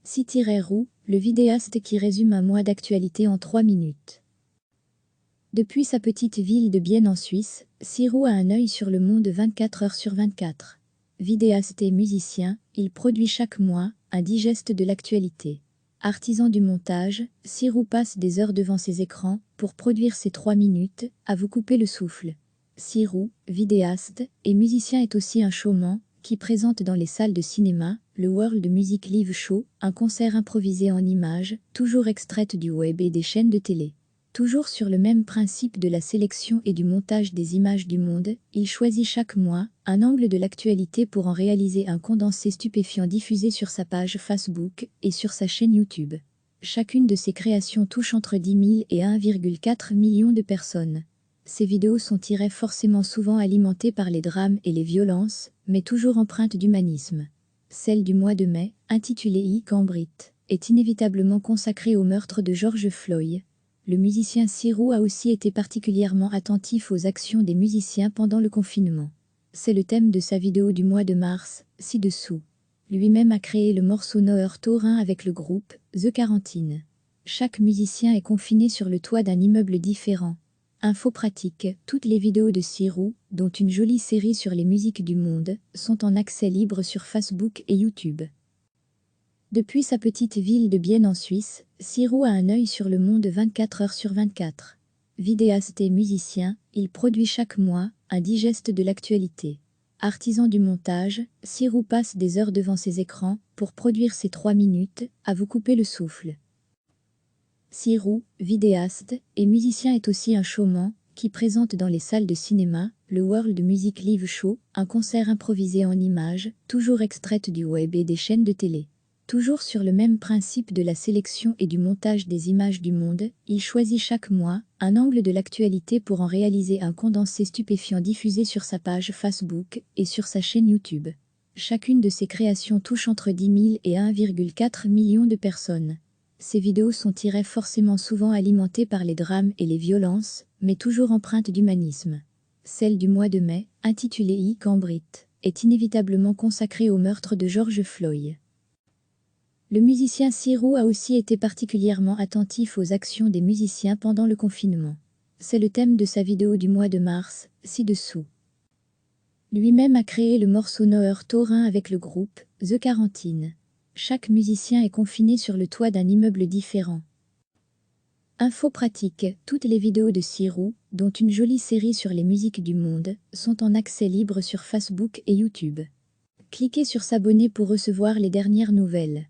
Si-Roux, le vidéaste qui résume un mois d'actualité en 3 minutes. Depuis sa petite ville de Bienne en Suisse, Si-Roux a un œil sur le monde 24 heures sur 24. Vidéaste et musicien, il produit chaque mois un digeste de l'actualité. Artisan du montage, Si-Roux passe des heures devant ses écrans pour produire ses 3 minutes, à vous couper le souffle. Si-Roux, vidéaste et musicien, est aussi un showman qui présente dans les salles de cinéma le World Music Live Show, un concert improvisé en images, toujours extraites du web et des chaînes de télé. Toujours sur le même principe de la sélection et du montage des images du monde, il choisit chaque mois un angle de l'actualité pour en réaliser un condensé stupéfiant diffusé sur sa page Facebook et sur sa chaîne YouTube. Chacune de ses créations touche entre 10 000 et 1,4 million de personnes. Ces vidéos sont forcément souvent alimentées par les drames et les violences, mais toujours empreintes d'humanisme. Celle du mois de mai, intitulée I Cambrit, est inévitablement consacrée au meurtre de George Floyd. Le musicien Si-Roux a aussi été particulièrement attentif aux actions des musiciens pendant le confinement. C'est le thème de sa vidéo du mois de mars, ci-dessous. Lui-même a créé le morceau Noër Taurin avec le groupe The Quarantine. Chaque musicien est confiné sur le toit d'un immeuble différent. Info pratique, toutes les vidéos de Si-Roux, dont une jolie série sur les musiques du monde, sont en accès libre sur Facebook et YouTube. Depuis sa petite ville de Bienne en Suisse, Si-Roux a un œil sur le monde 24 heures sur 24. Vidéaste et musicien, il produit chaque mois un digeste de l'actualité. Artisan du montage, Si-Roux passe des heures devant ses écrans pour produire ses 3 minutes, à vous couper le souffle. Si-Roux, vidéaste et musicien, est aussi un showman qui présente dans les salles de cinéma le World Music Live Show, un concert improvisé en images, toujours extraites du web et des chaînes de télé. Toujours sur le même principe de la sélection et du montage des images du monde, il choisit chaque mois un angle de l'actualité pour en réaliser un condensé stupéfiant diffusé sur sa page Facebook et sur sa chaîne YouTube. Chacune de ses créations touche entre 10 000 et 1,4 million de personnes. Ces vidéos sont forcément souvent alimentées par les drames et les violences, mais toujours empreintes d'humanisme. Celle du mois de mai, intitulée I Cambrit, est inévitablement consacrée au meurtre de George Floyd. Le musicien Si-Roux a aussi été particulièrement attentif aux actions des musiciens pendant le confinement. C'est le thème de sa vidéo du mois de mars, ci-dessous. Lui-même a créé le morceau Noër Taurin avec le groupe The Quarantine. Chaque musicien est confiné sur le toit d'un immeuble différent. Info pratique, toutes les vidéos de Si-Roux, dont une jolie série sur les musiques du monde, sont en accès libre sur Facebook et YouTube. Cliquez sur s'abonner pour recevoir les dernières nouvelles.